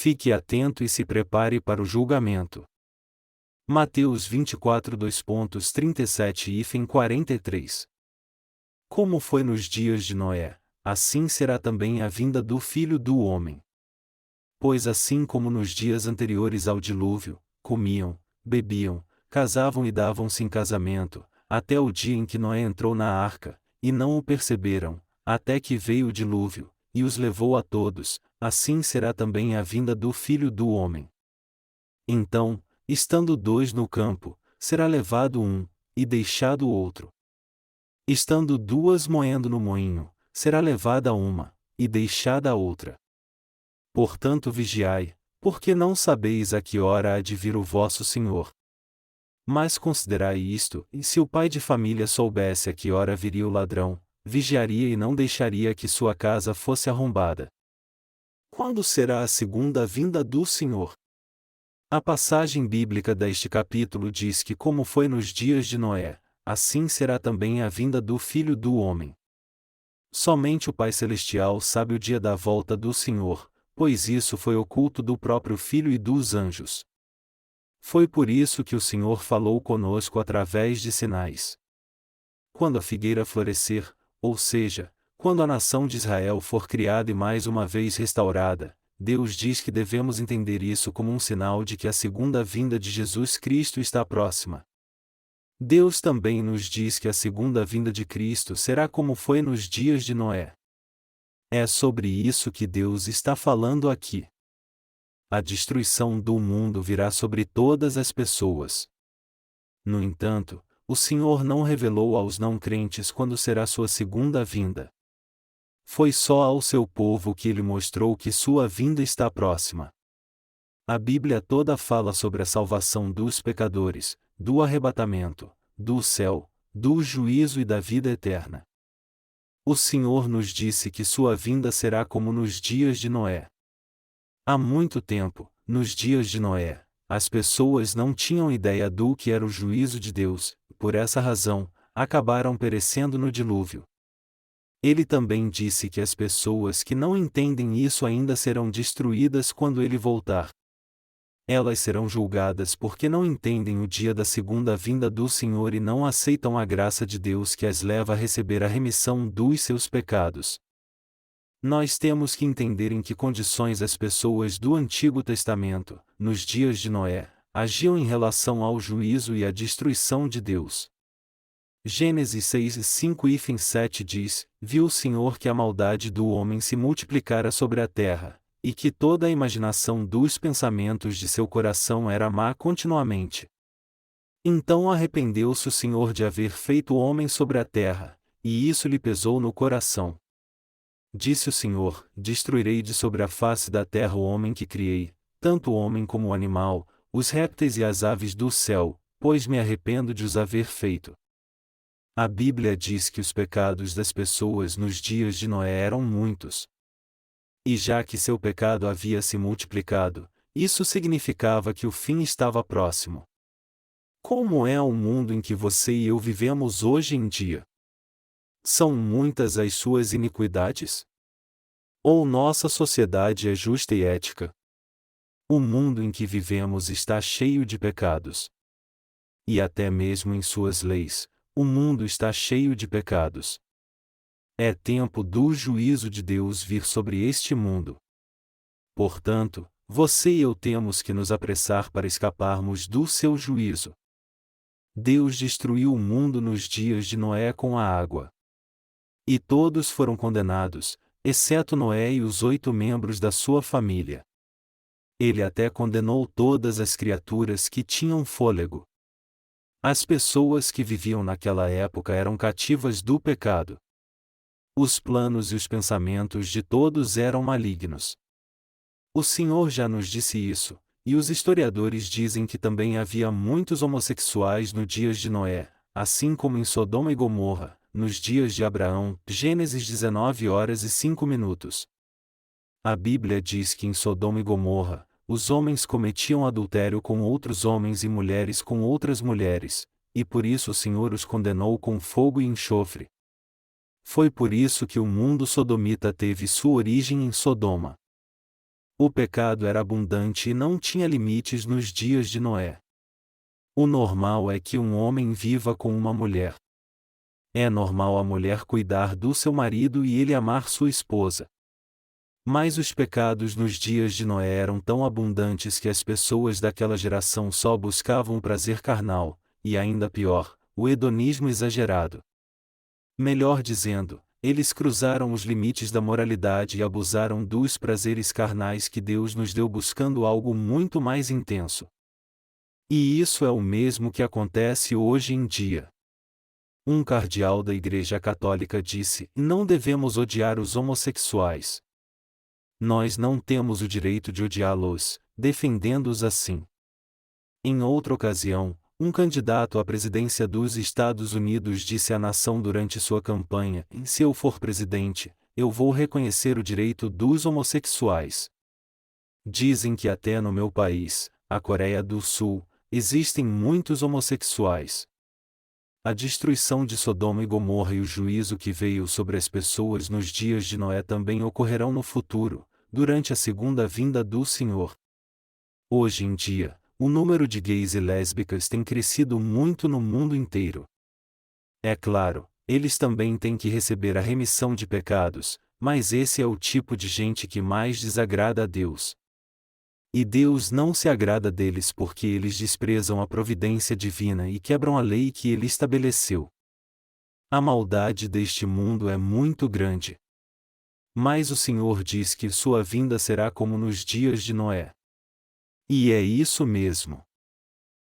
Fique atento e se prepare para o julgamento. Mateus 24 2.37-43. Como foi nos dias de Noé, assim será também a vinda do Filho do Homem. Pois assim como nos dias anteriores ao dilúvio, comiam, bebiam, casavam e davam-se em casamento, até o dia em que Noé entrou na arca, e não o perceberam, até que veio o dilúvio, e os levou a todos, assim será também a vinda do Filho do Homem. Então, estando dois no campo, será levado um, e deixado o outro. Estando duas moendo no moinho, será levada uma, e deixada a outra. Portanto vigiai, porque não sabeis a que hora há de vir o vosso Senhor. Mas considerai isto, e se o pai de família soubesse a que hora viria o ladrão, vigiaria e não deixaria que sua casa fosse arrombada. Quando será a segunda vinda do Senhor? A passagem bíblica deste capítulo diz que como foi nos dias de Noé, assim será também a vinda do Filho do Homem. Somente o Pai Celestial sabe o dia da volta do Senhor, pois isso foi oculto do próprio Filho e dos anjos. Foi por isso que o Senhor falou conosco através de sinais. Quando a figueira florescer, ou seja, quando a nação de Israel for criada e mais uma vez restaurada, Deus diz que devemos entender isso como um sinal de que a segunda vinda de Jesus Cristo está próxima. Deus também nos diz que a segunda vinda de Cristo será como foi nos dias de Noé. É sobre isso que Deus está falando aqui. A destruição do mundo virá sobre todas as pessoas. No entanto, o Senhor não revelou aos não crentes quando será sua segunda vinda. Foi só ao seu povo que ele mostrou que sua vinda está próxima. A Bíblia toda fala sobre a salvação dos pecadores, do arrebatamento, do céu, do juízo e da vida eterna. O Senhor nos disse que sua vinda será como nos dias de Noé. Há muito tempo, nos dias de Noé, as pessoas não tinham ideia do que era o juízo de Deus, por essa razão, acabaram perecendo no dilúvio. Ele também disse que as pessoas que não entendem isso ainda serão destruídas quando ele voltar. Elas serão julgadas porque não entendem o dia da segunda vinda do Senhor e não aceitam a graça de Deus que as leva a receber a remissão dos seus pecados. Nós temos que entender em que condições as pessoas do Antigo Testamento, nos dias de Noé, agiam em relação ao juízo e à destruição de Deus. Gênesis 6:5-7 diz: Viu o Senhor que a maldade do homem se multiplicara sobre a terra, e que toda a imaginação dos pensamentos de seu coração era má continuamente. Então arrependeu-se o Senhor de haver feito o homem sobre a terra, e isso lhe pesou no coração. Disse o Senhor: Destruirei de sobre a face da terra o homem que criei, tanto o homem como o animal, os répteis e as aves do céu, pois me arrependo de os haver feito. A Bíblia diz que os pecados das pessoas nos dias de Noé eram muitos. E já que seu pecado havia se multiplicado, isso significava que o fim estava próximo. Como é o mundo em que você e eu vivemos hoje em dia? São muitas as suas iniquidades? Ou nossa sociedade é justa e ética? O mundo em que vivemos está cheio de pecados. E até mesmo em suas leis, o mundo está cheio de pecados. É tempo do juízo de Deus vir sobre este mundo. Portanto, você e eu temos que nos apressar para escaparmos do seu juízo. Deus destruiu o mundo nos dias de Noé com a água. E todos foram condenados, exceto Noé e os 8 membros da sua família. Ele até condenou todas as criaturas que tinham fôlego. As pessoas que viviam naquela época eram cativas do pecado. Os planos e os pensamentos de todos eram malignos. O Senhor já nos disse isso, e os historiadores dizem que também havia muitos homossexuais nos dias de Noé, assim como em Sodoma e Gomorra, nos dias de Abraão, Gênesis 19h05. A Bíblia diz que em Sodoma e Gomorra, os homens cometiam adultério com outros homens e mulheres com outras mulheres, e por isso o Senhor os condenou com fogo e enxofre. Foi por isso que o mundo sodomita teve sua origem em Sodoma. O pecado era abundante e não tinha limites nos dias de Noé. O normal é que um homem viva com uma mulher. É normal a mulher cuidar do seu marido e ele amar sua esposa. Mas os pecados nos dias de Noé eram tão abundantes que as pessoas daquela geração só buscavam o prazer carnal, e ainda pior, o hedonismo exagerado. Melhor dizendo, eles cruzaram os limites da moralidade e abusaram dos prazeres carnais que Deus nos deu buscando algo muito mais intenso. E isso é o mesmo que acontece hoje em dia. Um cardeal da Igreja Católica disse: não devemos odiar os homossexuais. Nós não temos o direito de odiá-los, defendendo-os assim. Em outra ocasião, um candidato à presidência dos Estados Unidos disse à nação durante sua campanha: se eu for presidente, eu vou reconhecer o direito dos homossexuais. Dizem que até no meu país, a Coreia do Sul, existem muitos homossexuais. A destruição de Sodoma e Gomorra e o juízo que veio sobre as pessoas nos dias de Noé também ocorrerão no futuro, durante a segunda vinda do Senhor. Hoje em dia, o número de gays e lésbicas tem crescido muito no mundo inteiro. É claro, eles também têm que receber a remissão de pecados, mas esse é o tipo de gente que mais desagrada a Deus. E Deus não se agrada deles porque eles desprezam a providência divina e quebram a lei que Ele estabeleceu. A maldade deste mundo é muito grande. Mas o Senhor diz que sua vinda será como nos dias de Noé. E é isso mesmo.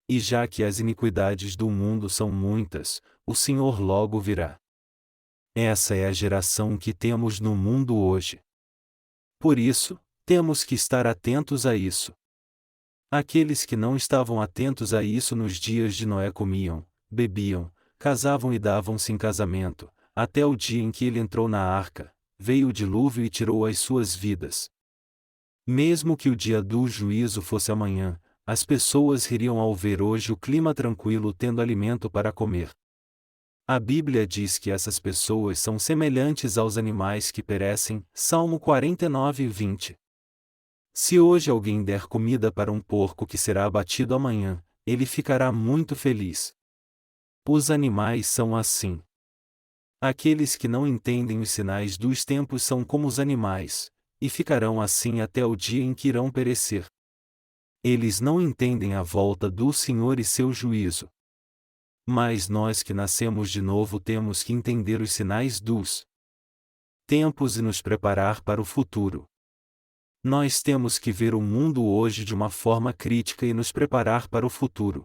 E já que as iniquidades do mundo são muitas, o Senhor logo virá. Essa é a geração que temos no mundo hoje. Por isso, temos que estar atentos a isso. Aqueles que não estavam atentos a isso nos dias de Noé comiam, bebiam, casavam e davam-se em casamento, até o dia em que ele entrou na arca, veio o dilúvio e tirou as suas vidas. Mesmo que o dia do juízo fosse amanhã, as pessoas ririam ao ver hoje o clima tranquilo tendo alimento para comer. A Bíblia diz que essas pessoas são semelhantes aos animais que perecem, Salmo 49, 20. Se hoje alguém der comida para um porco que será abatido amanhã, ele ficará muito feliz. Os animais são assim. Aqueles que não entendem os sinais dos tempos são como os animais, e ficarão assim até o dia em que irão perecer. Eles não entendem a volta do Senhor e seu juízo. Mas nós que nascemos de novo temos que entender os sinais dos tempos e nos preparar para o futuro. Nós temos que ver o mundo hoje de uma forma crítica e nos preparar para o futuro.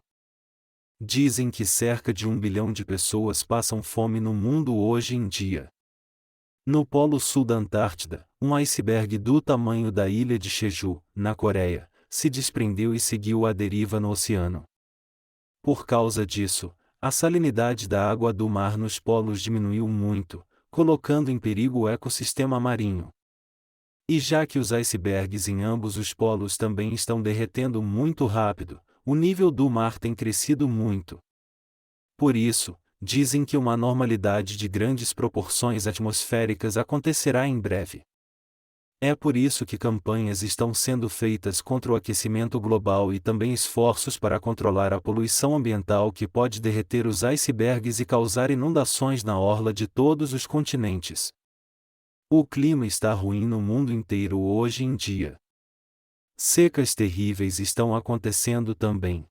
Dizem que cerca de 1 bilhão de pessoas passam fome no mundo hoje em dia. No Polo Sul da Antártida, um iceberg do tamanho da ilha de Jeju, na Coreia, se desprendeu e seguiu à deriva no oceano. Por causa disso, a salinidade da água do mar nos polos diminuiu muito, colocando em perigo o ecossistema marinho. E já que os icebergs em ambos os polos também estão derretendo muito rápido, o nível do mar tem crescido muito. Por isso, dizem que uma normalidade de grandes proporções atmosféricas acontecerá em breve. É por isso que campanhas estão sendo feitas contra o aquecimento global e também esforços para controlar a poluição ambiental que pode derreter os icebergs e causar inundações na orla de todos os continentes. O clima está ruim no mundo inteiro hoje em dia. Secas terríveis estão acontecendo também.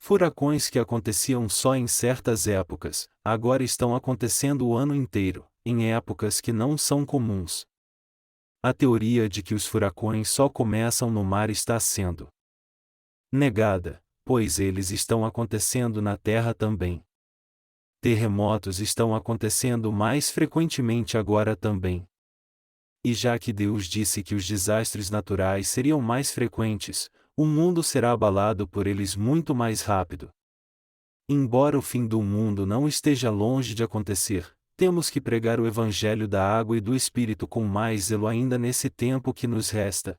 Furacões que aconteciam só em certas épocas, agora estão acontecendo o ano inteiro, em épocas que não são comuns. A teoria de que os furacões só começam no mar está sendo negada, pois eles estão acontecendo na terra também. Terremotos estão acontecendo mais frequentemente agora também. E já que Deus disse que os desastres naturais seriam mais frequentes, o mundo será abalado por eles muito mais rápido. Embora o fim do mundo não esteja longe de acontecer, temos que pregar o Evangelho da água e do Espírito com mais zelo ainda nesse tempo que nos resta.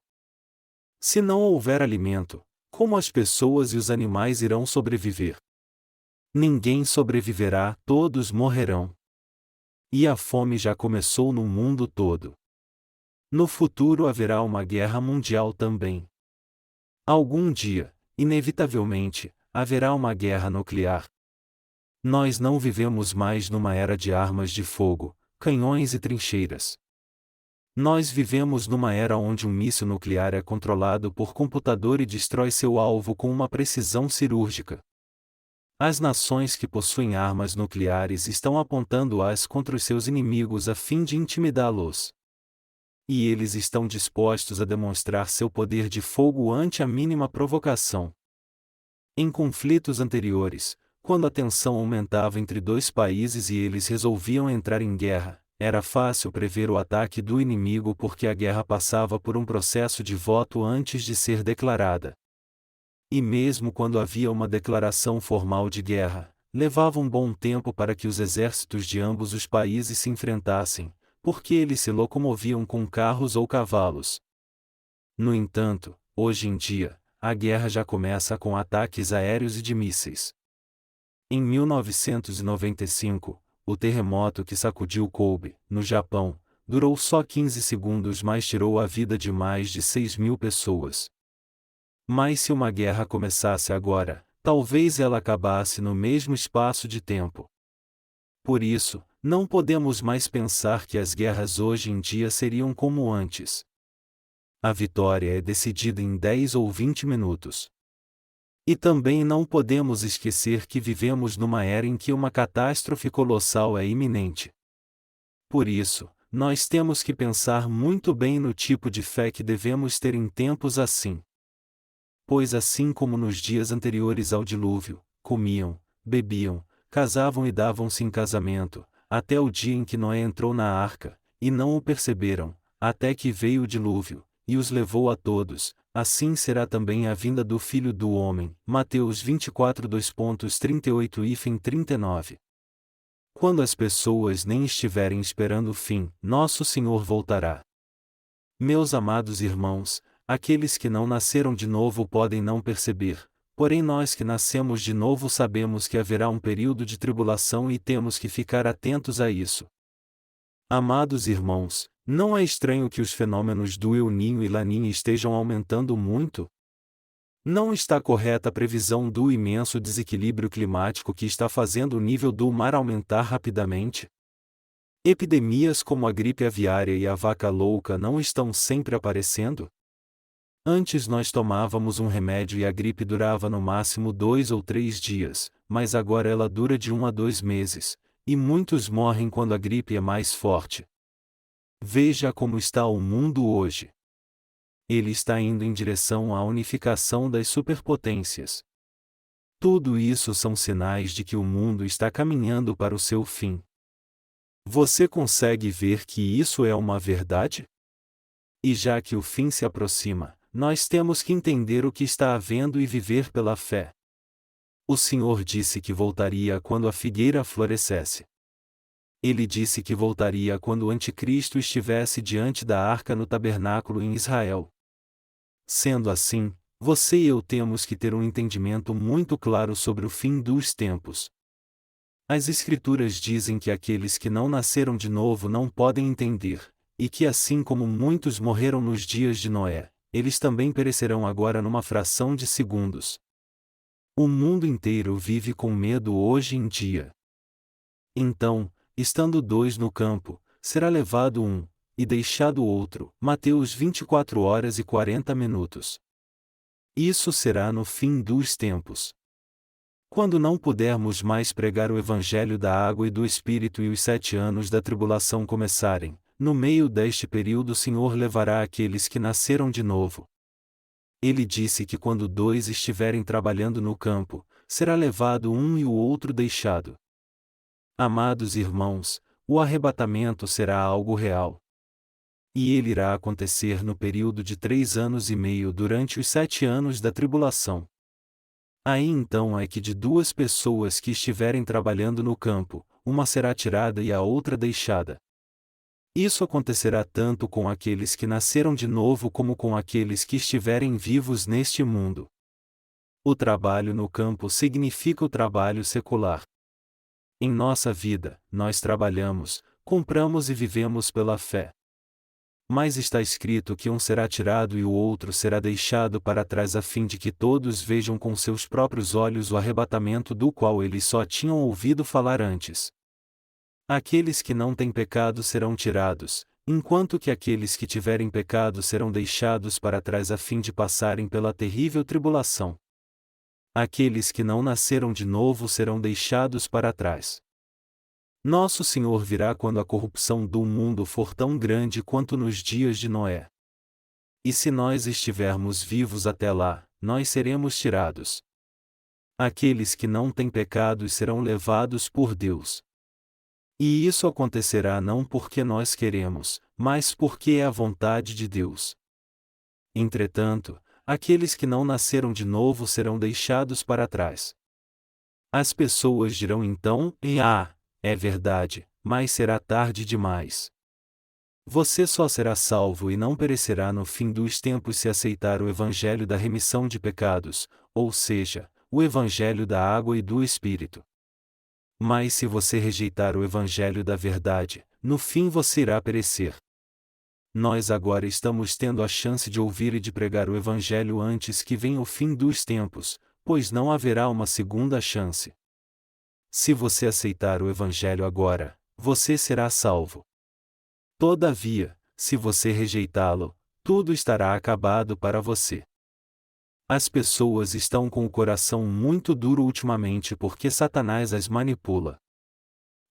Se não houver alimento, como as pessoas e os animais irão sobreviver? Ninguém sobreviverá, todos morrerão. E a fome já começou no mundo todo. No futuro haverá uma guerra mundial também. Algum dia, inevitavelmente, haverá uma guerra nuclear. Nós não vivemos mais numa era de armas de fogo, canhões e trincheiras. Nós vivemos numa era onde um míssil nuclear é controlado por computador e destrói seu alvo com uma precisão cirúrgica. As nações que possuem armas nucleares estão apontando-as contra os seus inimigos a fim de intimidá-los. E eles estão dispostos a demonstrar seu poder de fogo ante a mínima provocação. Em conflitos anteriores, quando a tensão aumentava entre dois países e eles resolviam entrar em guerra, era fácil prever o ataque do inimigo porque a guerra passava por um processo de voto antes de ser declarada. E mesmo quando havia uma declaração formal de guerra, levava um bom tempo para que os exércitos de ambos os países se enfrentassem, porque eles se locomoviam com carros ou cavalos. No entanto, hoje em dia, a guerra já começa com ataques aéreos e de mísseis. Em 1995, o terremoto que sacudiu Kobe, no Japão, durou só 15 segundos, mas tirou a vida de mais de 6.000 pessoas. Mas se uma guerra começasse agora, talvez ela acabasse no mesmo espaço de tempo. Por isso, não podemos mais pensar que as guerras hoje em dia seriam como antes. A vitória é decidida em 10 ou 20 minutos. E também não podemos esquecer que vivemos numa era em que uma catástrofe colossal é iminente. Por isso, nós temos que pensar muito bem no tipo de fé que devemos ter em tempos assim. Pois assim como nos dias anteriores ao dilúvio, comiam, bebiam, casavam e davam-se em casamento, até o dia em que Noé entrou na arca, e não o perceberam, até que veio o dilúvio, e os levou a todos, assim será também a vinda do Filho do Homem. Mateus 24 2:38 e 39. Quando as pessoas nem estiverem esperando o fim, nosso Senhor voltará. Meus amados irmãos, aqueles que não nasceram de novo podem não perceber, porém nós que nascemos de novo sabemos que haverá um período de tribulação e temos que ficar atentos a isso. Amados irmãos, não é estranho que os fenômenos do El Niño e La Niña estejam aumentando muito? Não está correta a previsão do imenso desequilíbrio climático que está fazendo o nível do mar aumentar rapidamente? Epidemias como a gripe aviária e a vaca louca não estão sempre aparecendo? Antes nós tomávamos um remédio e a gripe durava no máximo 2 ou 3 dias, mas agora ela dura de 1 a 2 meses, e muitos morrem quando a gripe é mais forte. Veja como está o mundo hoje. Ele está indo em direção à unificação das superpotências. Tudo isso são sinais de que o mundo está caminhando para o seu fim. Você consegue ver que isso é uma verdade? E já que o fim se aproxima, nós temos que entender o que está havendo e viver pela fé. O Senhor disse que voltaria quando a figueira florescesse. Ele disse que voltaria quando o anticristo estivesse diante da arca no tabernáculo em Israel. Sendo assim, você e eu temos que ter um entendimento muito claro sobre o fim dos tempos. As Escrituras dizem que aqueles que não nasceram de novo não podem entender, e que assim como muitos morreram nos dias de Noé, eles também perecerão agora numa fração de segundos. O mundo inteiro vive com medo hoje em dia. Então, estando 2 no campo, será levado um, e deixado outro. Mateus 24 horas e 40 minutos. Isso será no fim dos tempos. Quando não pudermos mais pregar o Evangelho da água e do Espírito e os 7 anos da tribulação começarem, no meio deste período o Senhor levará aqueles que nasceram de novo. Ele disse que quando 2 estiverem trabalhando no campo, será levado um e o outro deixado. Amados irmãos, o arrebatamento será algo real. E ele irá acontecer no período de 3 anos e meio durante os 7 anos da tribulação. Aí então é que de 2 pessoas que estiverem trabalhando no campo, uma será tirada e a outra deixada. Isso acontecerá tanto com aqueles que nasceram de novo como com aqueles que estiverem vivos neste mundo. O trabalho no campo significa o trabalho secular. Em nossa vida, nós trabalhamos, compramos e vivemos pela fé. Mas está escrito que um será tirado e o outro será deixado para trás a fim de que todos vejam com seus próprios olhos o arrebatamento do qual eles só tinham ouvido falar antes. Aqueles que não têm pecado serão tirados, enquanto que aqueles que tiverem pecado serão deixados para trás a fim de passarem pela terrível tribulação. Aqueles que não nasceram de novo serão deixados para trás. Nosso Senhor virá quando a corrupção do mundo for tão grande quanto nos dias de Noé. E se nós estivermos vivos até lá, nós seremos tirados. Aqueles que não têm pecados serão levados por Deus. E isso acontecerá não porque nós queremos, mas porque é a vontade de Deus. Entretanto, aqueles que não nasceram de novo serão deixados para trás. As pessoas dirão então: é verdade, mas será tarde demais. Você só será salvo e não perecerá no fim dos tempos se aceitar o Evangelho da remissão de pecados, ou seja, o Evangelho da água e do Espírito. Mas se você rejeitar o Evangelho da verdade, no fim você irá perecer. Nós agora estamos tendo a chance de ouvir e de pregar o Evangelho antes que venha o fim dos tempos, pois não haverá uma segunda chance. Se você aceitar o Evangelho agora, você será salvo. Todavia, se você rejeitá-lo, tudo estará acabado para você. As pessoas estão com o coração muito duro ultimamente porque Satanás as manipula.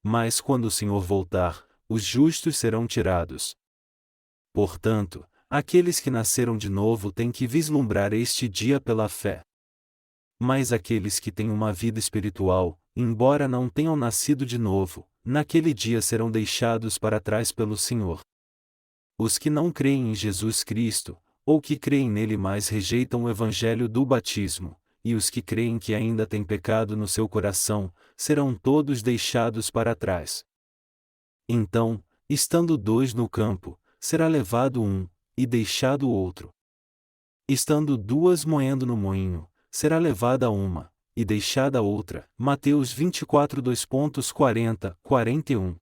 Mas quando o Senhor voltar, os justos serão tirados. Portanto, aqueles que nasceram de novo têm que vislumbrar este dia pela fé. Mas aqueles que têm uma vida espiritual, embora não tenham nascido de novo, naquele dia serão deixados para trás pelo Senhor. Os que não creem em Jesus Cristo, ou que creem nele mas rejeitam o Evangelho do batismo, e os que creem que ainda têm pecado no seu coração, serão todos deixados para trás. Então, estando dois no campo, será levado um, e deixado o outro. Estando duas moendo no moinho, será levada uma, e deixada a outra. Mateus 24 2.40, 41.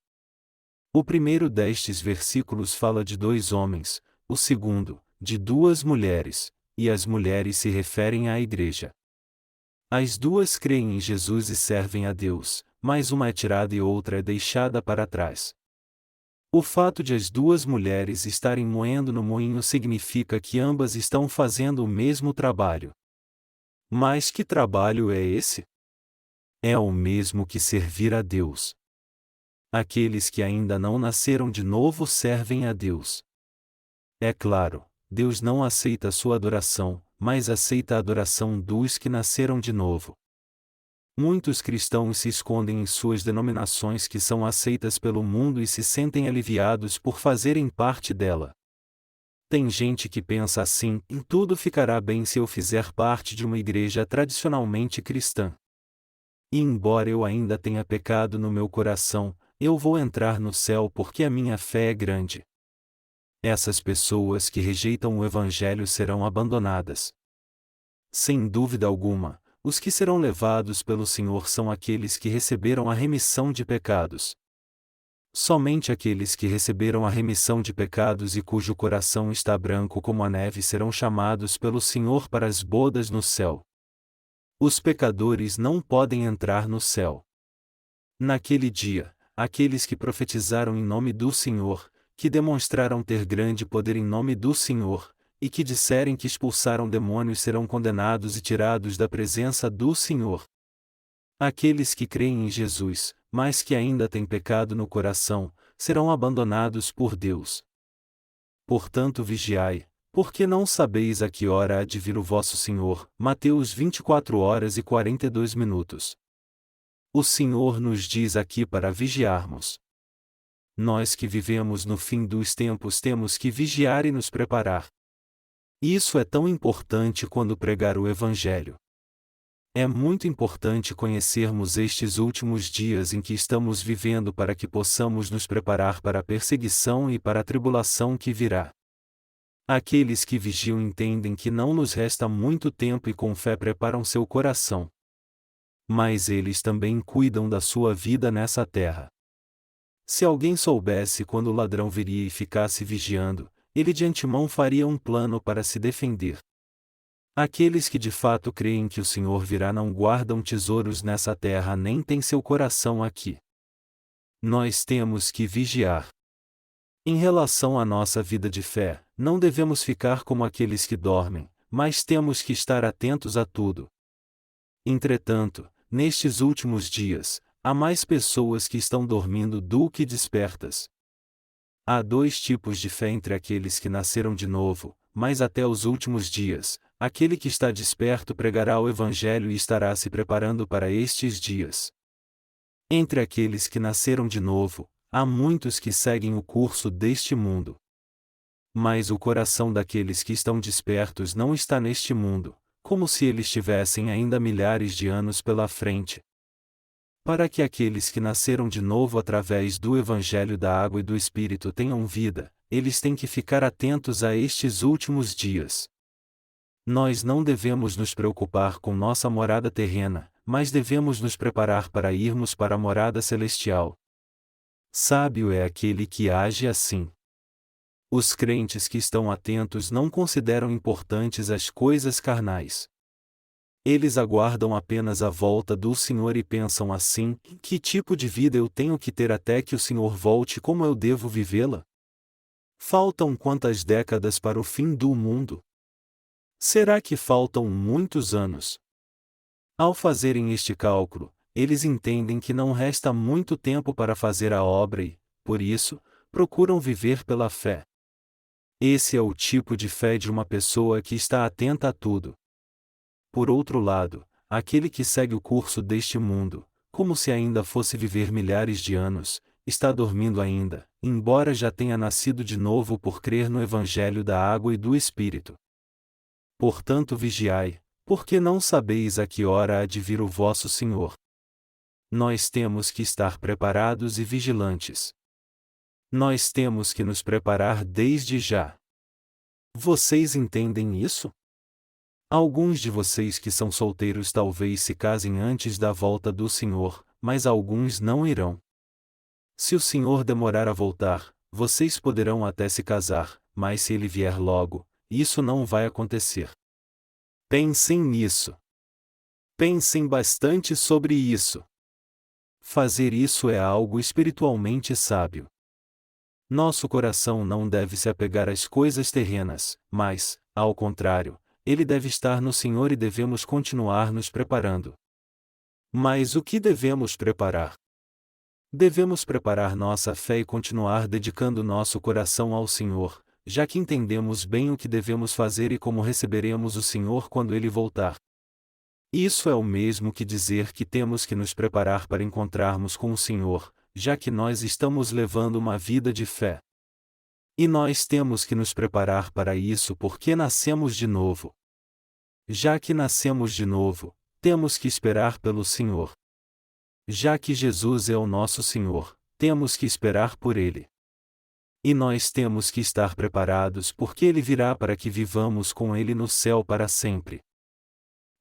O primeiro destes versículos fala de dois homens, o segundo, de duas mulheres, e as mulheres se referem à igreja. As duas creem em Jesus e servem a Deus, mas uma é tirada e outra é deixada para trás. O fato de as duas mulheres estarem moendo no moinho significa que ambas estão fazendo o mesmo trabalho. Mas que trabalho é esse? É o mesmo que servir a Deus. Aqueles que ainda não nasceram de novo servem a Deus. É claro, Deus não aceita a sua adoração, mas aceita a adoração dos que nasceram de novo. Muitos cristãos se escondem em suas denominações que são aceitas pelo mundo e se sentem aliviados por fazerem parte dela. Tem gente que pensa assim: tudo ficará bem se eu fizer parte de uma igreja tradicionalmente cristã. E embora eu ainda tenha pecado no meu coração, eu vou entrar no céu porque a minha fé é grande. Essas pessoas que rejeitam o Evangelho serão abandonadas. Sem dúvida alguma, os que serão levados pelo Senhor são aqueles que receberam a remissão de pecados. Somente aqueles que receberam a remissão de pecados e cujo coração está branco como a neve serão chamados pelo Senhor para as bodas no céu. Os pecadores não podem entrar no céu. Naquele dia, aqueles que profetizaram em nome do Senhor, que demonstraram ter grande poder em nome do Senhor, e que disserem que expulsaram demônios serão condenados e tirados da presença do Senhor. Aqueles que creem em Jesus, mas que ainda têm pecado no coração, serão abandonados por Deus. Portanto vigiai, porque não sabeis a que hora há de vir o vosso Senhor. Mateus 24 horas e 42 minutos. O Senhor nos diz aqui para vigiarmos. Nós que vivemos no fim dos tempos temos que vigiar e nos preparar. Isso é tão importante quando pregar o Evangelho. É muito importante conhecermos estes últimos dias em que estamos vivendo para que possamos nos preparar para a perseguição e para a tribulação que virá. Aqueles que vigiam entendem que não nos resta muito tempo e com fé preparam seu coração. Mas eles também cuidam da sua vida nessa terra. Se alguém soubesse quando o ladrão viria e ficasse vigiando, ele de antemão faria um plano para se defender. Aqueles que de fato creem que o Senhor virá não guardam tesouros nessa terra nem têm seu coração aqui. Nós temos que vigiar. Em relação à nossa vida de fé, não devemos ficar como aqueles que dormem, mas temos que estar atentos a tudo. Entretanto, nestes últimos dias, há mais pessoas que estão dormindo do que despertas. Há dois tipos de fé entre aqueles que nasceram de novo, mas até os últimos dias, aquele que está desperto pregará o Evangelho e estará se preparando para estes dias. Entre aqueles que nasceram de novo, há muitos que seguem o curso deste mundo. Mas o coração daqueles que estão despertos não está neste mundo, como se eles tivessem ainda milhares de anos pela frente. Para que aqueles que nasceram de novo através do Evangelho da Água e do Espírito tenham vida, eles têm que ficar atentos a estes últimos dias. Nós não devemos nos preocupar com nossa morada terrena, mas devemos nos preparar para irmos para a morada celestial. Sábio é aquele que age assim. Os crentes que estão atentos não consideram importantes as coisas carnais. Eles aguardam apenas a volta do Senhor e pensam assim: que tipo de vida eu tenho que ter até que o Senhor volte, como eu devo vivê-la? Faltam quantas décadas para o fim do mundo? Será que faltam muitos anos? Ao fazerem este cálculo, eles entendem que não resta muito tempo para fazer a obra e, por isso, procuram viver pela fé. Esse é o tipo de fé de uma pessoa que está atenta a tudo. Por outro lado, aquele que segue o curso deste mundo, como se ainda fosse viver milhares de anos, está dormindo ainda, embora já tenha nascido de novo por crer no Evangelho da Água e do Espírito. Portanto vigiai, porque não sabeis a que hora há de vir o vosso Senhor. Nós temos que estar preparados e vigilantes. Nós temos que nos preparar desde já. Vocês entendem isso? Alguns de vocês que são solteiros talvez se casem antes da volta do Senhor, mas alguns não irão. Se o Senhor demorar a voltar, vocês poderão até se casar, mas se ele vier logo, isso não vai acontecer. Pensem nisso. Pensem bastante sobre isso. Fazer isso é algo espiritualmente sábio. Nosso coração não deve se apegar às coisas terrenas, mas, ao contrário, ele deve estar no Senhor e devemos continuar nos preparando. Mas o que devemos preparar? Devemos preparar nossa fé e continuar dedicando nosso coração ao Senhor, já que entendemos bem o que devemos fazer e como receberemos o Senhor quando ele voltar. Isso é o mesmo que dizer que temos que nos preparar para encontrarmos com o Senhor, já que nós estamos levando uma vida de fé. E nós temos que nos preparar para isso porque nascemos de novo. Já que nascemos de novo, temos que esperar pelo Senhor. Já que Jesus é o nosso Senhor, temos que esperar por Ele. E nós temos que estar preparados porque Ele virá para que vivamos com Ele no céu para sempre.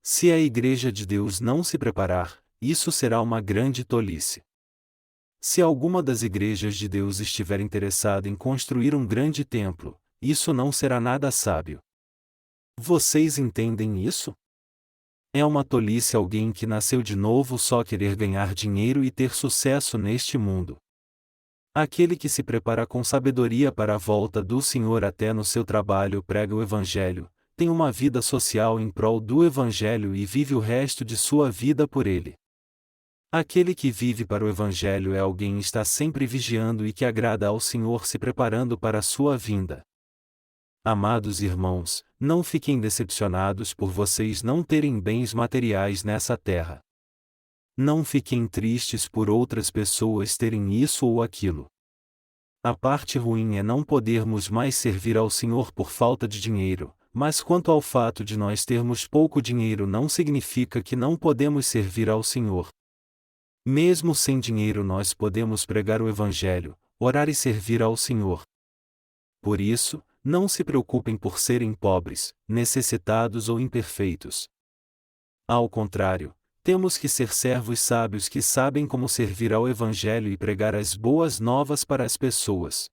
Se a Igreja de Deus não se preparar, isso será uma grande tolice. Se alguma das igrejas de Deus estiver interessada em construir um grande templo, isso não será nada sábio. Vocês entendem isso? É uma tolice alguém que nasceu de novo só querer ganhar dinheiro e ter sucesso neste mundo. Aquele que se prepara com sabedoria para a volta do Senhor até no seu trabalho prega o Evangelho, tem uma vida social em prol do Evangelho e vive o resto de sua vida por ele. Aquele que vive para o Evangelho é alguém que está sempre vigiando e que agrada ao Senhor se preparando para a sua vinda. Amados irmãos, não fiquem decepcionados por vocês não terem bens materiais nessa terra. Não fiquem tristes por outras pessoas terem isso ou aquilo. A parte ruim é não podermos mais servir ao Senhor por falta de dinheiro, mas quanto ao fato de nós termos pouco dinheiro não significa que não podemos servir ao Senhor. Mesmo sem dinheiro nós podemos pregar o Evangelho, orar e servir ao Senhor. Por isso, não se preocupem por serem pobres, necessitados ou imperfeitos. Ao contrário, temos que ser servos sábios que sabem como servir ao Evangelho e pregar as boas novas para as pessoas.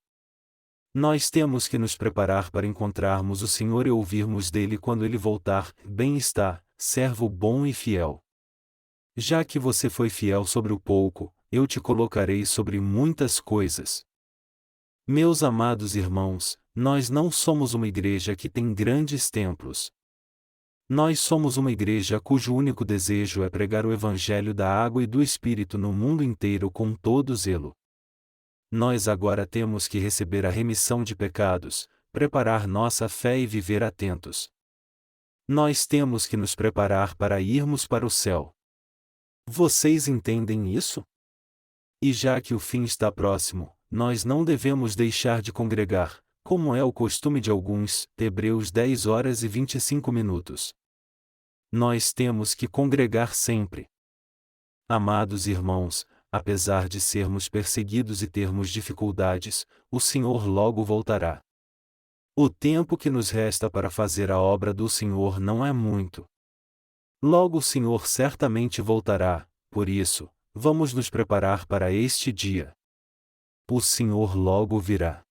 Nós temos que nos preparar para encontrarmos o Senhor e ouvirmos dele quando ele voltar. Bem está, servo bom e fiel. Já que você foi fiel sobre o pouco, eu te colocarei sobre muitas coisas. Meus amados irmãos, nós não somos uma igreja que tem grandes templos. Nós somos uma igreja cujo único desejo é pregar o Evangelho da água e do Espírito no mundo inteiro com todo zelo. Nós agora temos que receber a remissão de pecados, preparar nossa fé e viver atentos. Nós temos que nos preparar para irmos para o céu. Vocês entendem isso? E já que o fim está próximo, nós não devemos deixar de congregar, como é o costume de alguns. Hebreus 10h25. Nós temos que congregar sempre. Amados irmãos, apesar de sermos perseguidos e termos dificuldades, o Senhor logo voltará. O tempo que nos resta para fazer a obra do Senhor não é muito. Logo o Senhor certamente voltará, por isso, vamos nos preparar para este dia. O Senhor logo virá.